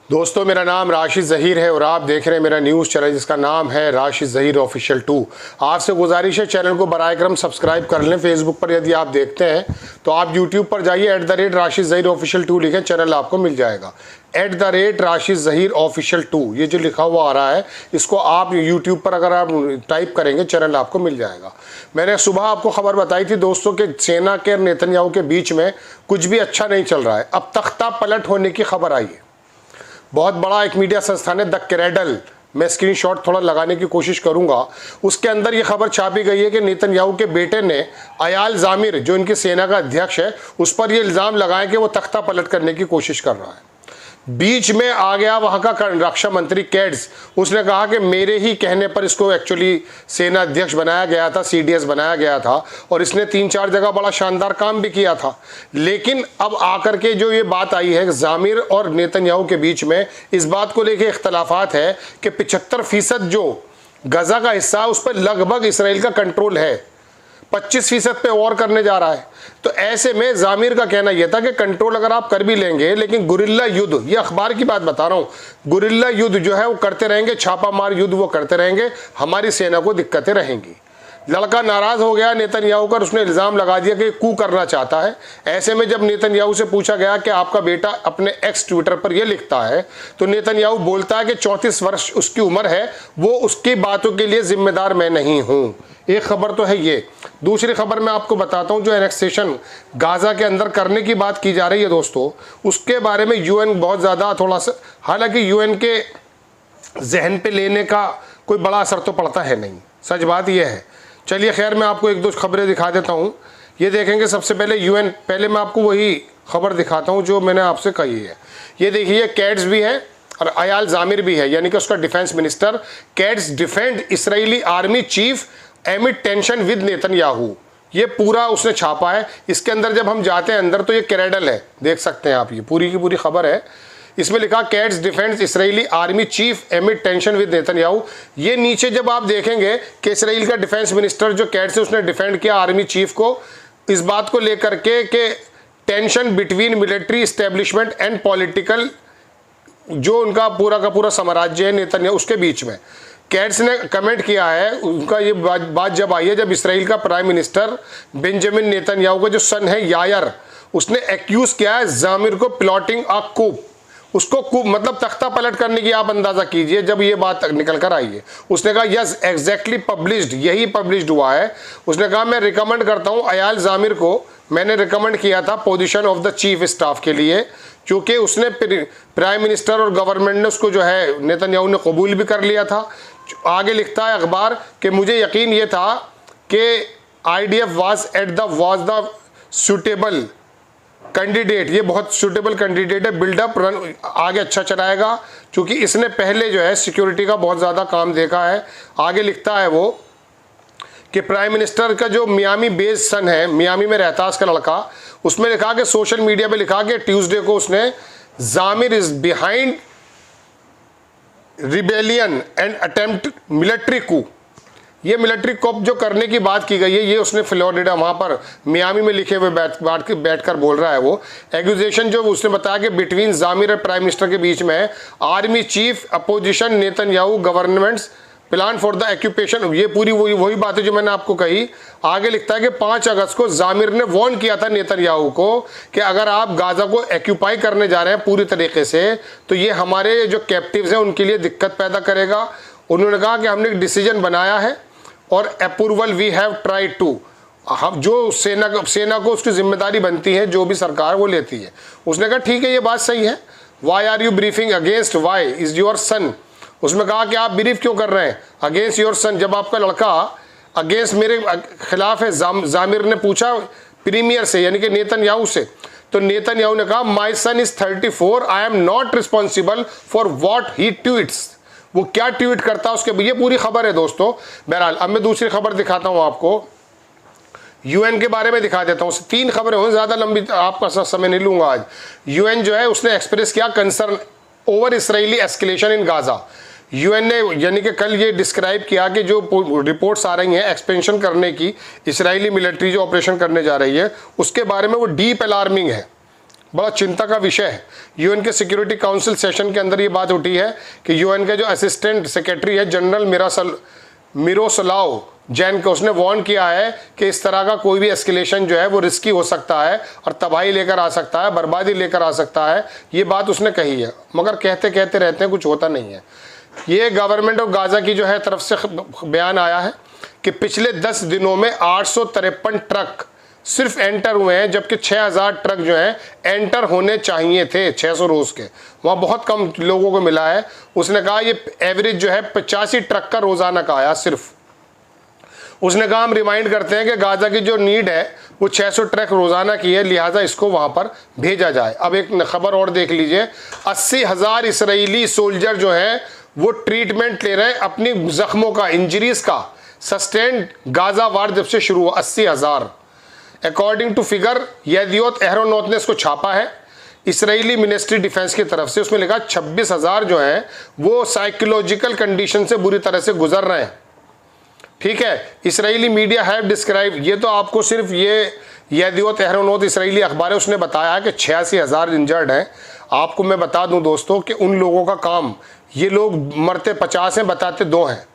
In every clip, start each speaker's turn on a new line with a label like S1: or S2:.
S1: दोस्तों, मेरा नाम राशिद ज़हीर है और आप देख रहे हैं मेरा न्यूज़ चैनल जिसका नाम है राशिद ज़हीर ऑफिशियल 2। आपसे गुजारिश है चैनल को बराए-करम सब्सक्राइब कर लें। फेसबुक पर यदि आप देखते हैं तो आप यूट्यूब पर जाइए @राशिद ज़हीर ऑफिशियल 2 लिखें, चैनल आपको मिल जाएगा। @राशिद ज़हीर ऑफिशियल 2 ये जो लिखा हुआ आ रहा है, इसको आप यूट्यूब पर अगर आप टाइप करेंगे चैनल आपको मिल जाएगा। मैंने सुबह आपको खबर बताई थी दोस्तों कि सेना के नेतन्याहू के बीच में कुछ भी अच्छा नहीं चल रहा है। अब तख्ता पलट होने की खबर आई है। बहुत बड़ा एक मीडिया संस्थान है द क्रेडल, मैं स्क्रीनशॉट थोड़ा लगाने की कोशिश करूंगा। उसके अंदर ये खबर छापी गई है कि नेतन्याहू के बेटे ने अयाल ज़ामिर, जो इनकी सेना का अध्यक्ष है, उस पर ये इल्ज़ाम लगाया कि वो तख्ता पलट करने की कोशिश कर रहा है। बीच में आ गया वहाँ का रक्षा मंत्री कैड्स, उसने कहा कि मेरे ही कहने पर इसको एक्चुअली सेना अध्यक्ष बनाया गया था, CDS बनाया गया था और इसने 3-4 जगह बड़ा शानदार काम भी किया था। लेकिन अब आकर के जो ये बात आई है ज़ामिर और नेतन्याहू के बीच में, इस बात को लेके इख्तलाफात है कि 75% जो गजा का हिस्सा उस पर लगभग इसराइल का कंट्रोल है, 25% पे वॉर करने जा रहा है। तो ऐसे में ज़ामिर का कहना यह था कि कंट्रोल अगर आप कर भी लेंगे, लेकिन गुरिल्ला युद्ध, ये अखबार की बात बता रहा हूँ, गुरिल्ला युद्ध जो है वो करते रहेंगे, छापामार युद्ध वो करते रहेंगे, हमारी सेना को दिक्कतें रहेंगी। लड़का नाराज़ हो गया नेतन्याहू का, उसने इल्ज़ाम लगा दिया कि कू करना चाहता है। ऐसे में जब नेतन्याहू से पूछा गया कि आपका बेटा अपने एक्स ट्विटर पर यह लिखता है, तो नेतन्याहू बोलता है कि 34 वर्ष उसकी उम्र है, वो उसकी बातों के लिए जिम्मेदार मैं नहीं हूँ। एक खबर तो है ये। दूसरी खबर मैं आपको बताता हूँ, जो एनेक्सेशन गाज़ा के अंदर करने की बात की जा रही है दोस्तों, उसके बारे में UN बहुत ज़्यादा थोड़ा सा, हालांकि UN के जहन पे लेने का कोई बड़ा असर तो पड़ता है नहीं, सच बात यह है। चलिए खैर, मैं आपको एक दो खबरें दिखा देता हूँ। ये देखेंगे सबसे पहले UN, पहले मैं आपको वही खबर दिखाता हूँ जो मैंने आपसे कही है। ये देखिए, कैड्स भी है और अयाल ज़ामिर भी है, यानी कि उसका defence minister. Katz defend Israeli army chief amid tension with Netanyahu, ये पूरा उसने छापा है। इसके अंदर जब हम जाते हैं अंदर तो ये क्रेडल है, देख सकते हैं आप, ये पूरी की पूरी खबर है। इसमें लिखा Katz defends Israeli army chief amid tension with Netanyahu. ये नीचे जब आप देखेंगे कि इसराइल का डिफेंस मिनिस्टर जो कैड्स से उसने डिफेंड किया आर्मी चीफ को, इस बात को लेकर के कि tension between military establishment and political, जो उनका पूरा का पूरा साम्राज्य है नेतन्याहू, उसके बीच में कैड्स ने कमेंट किया है। उनका ये बात जब आई है जब इसराइल का प्राइम मिनिस्टर बेंजामिन नेतन्याहू का जो सन है यायर, उसने एक्यूज किया है ज़ामिर को प्लॉटिंग अ कूप। उसको कूप मतलब तख्ता पलट करने की आप अंदाजा कीजिए जब ये बात निकल कर आई है। उसने कहा यस एग्जैक्टली पब्लिश्ड, यही पब्लिश्ड हुआ है। उसने कहा मैं रिकमेंड करता हूँ अयाल ज़ामिर को, मैंने रिकमेंड किया था position of the chief staff के लिए, क्योंकि उसने प्राइम मिनिस्टर और गवर्नमेंट ने उसको जो है नेतन्याहू ने कबूल भी कर लिया था। आगे लिखता है अखबार कि मुझे यकीन ये था कि IDF was the suitable candidate, ये बहुत सूटेबल कैंडिडेट है, बिल्डअप रन आगे अच्छा चलाएगा, क्योंकि इसने पहले जो है सिक्योरिटी का बहुत ज़्यादा काम देखा है। आगे लिखता है वो कि प्राइम मिनिस्टर का जो मियामी बेस्ड सन है, मियामी में रहता है उसका लड़का, उसमें लिखा कि सोशल मीडिया पे लिखा कि ट्यूसडे को उसने Zamir is behind rebellion and attempt military coup, ये मिलिट्री कूप जो करने की बात की गई है, ये उसने फ्लोरिडा वहाँ पर मियामी में लिखे हुए बैठकर बोल रहा है। वो एक्यूजेशन जो उसने बताया कि बिटवीन ज़ामिर और प्राइम मिनिस्टर के बीच में army chief opposition Netanyahu governments plan for the occupation, ये पूरी वही बात है जो मैंने आपको कही। आगे लिखता है कि 5 अगस्त को ज़ामिर ने वार्न किया था नेतन्याहू को कि अगर आप गाज़ा को एक्यूपाई करने जा रहे हैं पूरी तरीके से, तो ये हमारे जो कैप्टिव्स हैं उनके लिए दिक्कत पैदा करेगा। उन्होंने कहा कि हमने एक डिसीजन बनाया है और approval we have tried to, हम जो सेना को उसकी जिम्मेदारी बनती है, जो भी सरकार वो लेती है। उसने कहा ठीक है, ये बात सही है। Why are you briefing against, why is your son, उसमें कहा कि आप ब्रीफ क्यों कर रहे हैं अगेंस्ट योर सन, जब आपका लड़का अगेंस्ट मेरे खिलाफ है। ज़ामिर ने पूछा प्रीमियर से, यानी कि नेतन्याहू से, तो नेतन्याहू ने कहा my son is 34, I am not responsible for what he tweets, वो क्या ट्वीट करता है उसके, ये पूरी खबर है दोस्तों। बहरहाल अब मैं दूसरी खबर दिखाता हूँ आपको, UN के बारे में दिखा देता हूँ। 3 खबरें हों, ज़्यादा लंबी आपका समय नहीं लूँगा आज। UN जो है उसने एक्सप्रेस किया कंसर्न ओवर इसराइली एस्केलेशन इन गाज़ा। UN ने यानी कि कल ये डिस्क्राइब किया कि जो रिपोर्ट्स आ रही हैं एक्सपेंशन करने की, इसराइली मिलिट्री जो ऑपरेशन करने जा रही है उसके बारे में, वो डीप अलार्मिंग है। बड़ा चिंता का विषय है। यूएन के सिक्योरिटी काउंसिल सेशन के अंदर ये बात उठी है कि यूएन के जो असिस्टेंट सेक्रेटरी है जनरल मिरोस्लाव जैन को, उसने वार्न किया है कि इस तरह का कोई भी एस्केलेशन जो है वो रिस्की हो सकता है और तबाही लेकर आ सकता है, बर्बादी लेकर आ सकता है। ये बात उसने कही है, मगर कहते कहते रहते हैं, कुछ होता नहीं है। ये गवर्नमेंट ऑफ गाज़ा की जो है तरफ से बयान आया है कि पिछले 10 दिनों में 853 ट्रक सिर्फ एंटर हुए हैं, जबकि 6000 ट्रक जो हैं एंटर होने चाहिए थे 600 रोज़ के, वहाँ बहुत कम लोगों को मिला है। उसने कहा ये एवरेज जो है 85 ट्रक का रोज़ाना का आया सिर्फ। उसने कहा हम रिमाइंड करते हैं कि गाज़ा की जो नीड है वो 600 ट्रक रोज़ाना की है, लिहाजा इसको वहाँ पर भेजा जाए। अब एक खबर और देख लीजिए, 80,000 इसराइली सोल्जर जो हैं वो ट्रीटमेंट ले रहे हैं अपनी ज़ख्मों का, इंजरीज़ का। सस्टेंड गाज़ा वार जब से शुरू हुआ 80,000 अकॉर्डिंग टू फिगर येदियोत एहरोनोत ने इसको छापा है इसराइली मिनिस्ट्री डिफेंस की तरफ से। उसमें लिखा 26,000 जो हैं वो साइकोलॉजिकल कंडीशन से बुरी तरह से गुजर रहे हैं। ठीक है, इसराइली मीडिया हैव डिस्क्राइब, ये तो आपको सिर्फ ये येदियोत एहरोनोत इसराइली अखबार है उसने बताया है कि 86,000 इंजर्ड हैं। आपको मैं बता दूं दोस्तों कि उन लोगों का काम, ये लोग मरते 50 हैं बताते 2 हैं,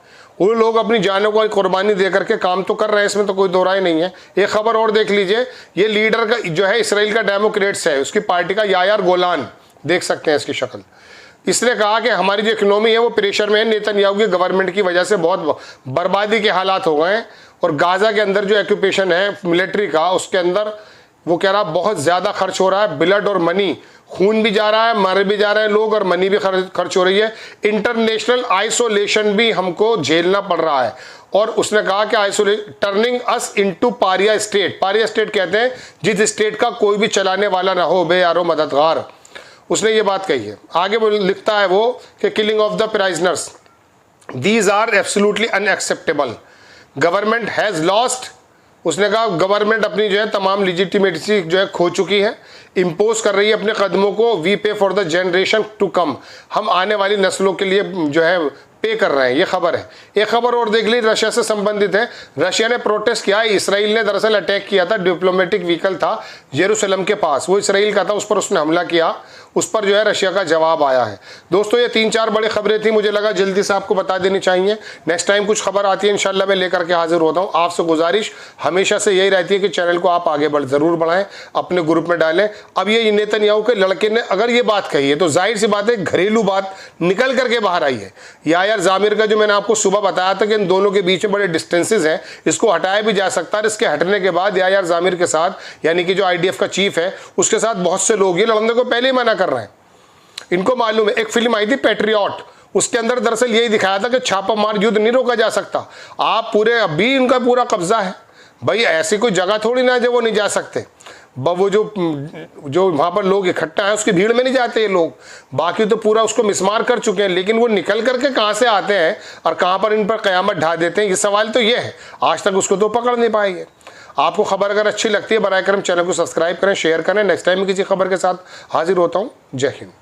S1: वो लोग अपनी जानों को कुर्बानी दे करके काम तो कर रहे हैं, इसमें तो कोई दो राय नहीं है। एक खबर और देख लीजिए, ये लीडर का जो है इसराइल का डेमोक्रेट्स है, उसकी पार्टी का यायार गोलान, देख सकते हैं इसकी शक्ल। इसने कहा कि हमारी जो इकोनॉमी है वो प्रेशर में है, नेतन्याहू की गवर्नमेंट की वजह से बहुत बर्बादी के हालात हो गए हैं। और गाज़ा के अंदर जो ऑक्यूपेशन है मिलिट्री का, उसके अंदर वो कह रहा बहुत ज़्यादा खर्च हो रहा है, ब्लड और मनी, खून भी जा रहा है, मर भी जा रहे हैं लोग और मनी भी खर्च हो रही है। इंटरनेशनल आइसोलेशन भी हमको झेलना पड़ रहा है। और उसने कहा कि टर्निंग अस into Pariya state, Pariya state कहते हैं जिस स्टेट का कोई भी चलाने वाला ना हो, बेयारो मददगार। उसने ये बात कही है। आगे वो लिखता है वो कि killing of the prisoners, these are absolutely unacceptable, government has lost. उसने कहा गवर्नमेंट अपनी जो है तमाम लिजिटिमेसी जो है खो चुकी है, इम्पोज कर रही है अपने कदमों को। We pay for the generation to come, हम आने वाली नस्लों के लिए जो है पे कर रहे हैं, ये खबर है। एक खबर और देख ली, रशिया से संबंधित है। रशिया ने प्रोटेस्ट किया, इसराइल ने दरअसल अटैक किया था, डिप्लोमेटिक व्हीकल था यरूशलेम के पास, वो इसराइल का था, उस पर उसने हमला किया, उस पर जो है रशिया का जवाब आया है। दोस्तों ये 3-4 बड़ी खबरें थी, मुझे लगा जल्दी से आपको बता देनी चाहिए। नेक्स्ट टाइम कुछ खबर आती है इंशाल्लाह मैं लेकर के हाजिर होता हूँ। आपसे गुजारिश हमेशा से यही रहती है कि चैनल को आप आगे ज़रूर बढ़ाएं, अपने ग्रुप में डालें। अब ये नेतन्याहू के लड़के ने अगर ये बात कही है तो जाहिर सी बात है घरेलू बात निकल करके बाहर आई है। यार जामिर का जो मैंने आपको सुबह बताया था कि इन दोनों के बीच में बड़े डिस्टेंसेस हैं, इसको हटाया भी जा सकता है। इसके हटने के बाद यार जामिर के साथ, यानी कि जो IDF का चीफ है, उसके साथ बहुत से लोग ये लड़ने को पहले ही मना कर रहे हैं। इनको मालूम है, एक फिल्म आई थी पैट्रियट, उसके अंदर दरअसल यही दिखाया था कि छापा मार युद्ध नहीं रोका जा सकता। आप पूरे अभी इनका पूरा कब्जा है भाई, ऐसी कोई जगह थोड़ी ना है जो वो नहीं जा सकते। वो जो वहाँ पर लोग इकट्ठा है उसकी भीड़ में नहीं जाते ये लोग, बाकी तो पूरा उसको मिसमार कर चुके हैं। लेकिन वो निकल करके कहाँ से आते हैं और कहाँ पर इन पर क़यामत ढा देते हैं, ये सवाल तो ये है। आज तक उसको तो पकड़ नहीं पाएंगे। आपको खबर अगर अच्छी लगती है बराए करम चैनल को सब्सक्राइब करें, शेयर करें। नेक्स्ट टाइम किसी खबर के साथ हाजिर होता हूँ। जय हिंद।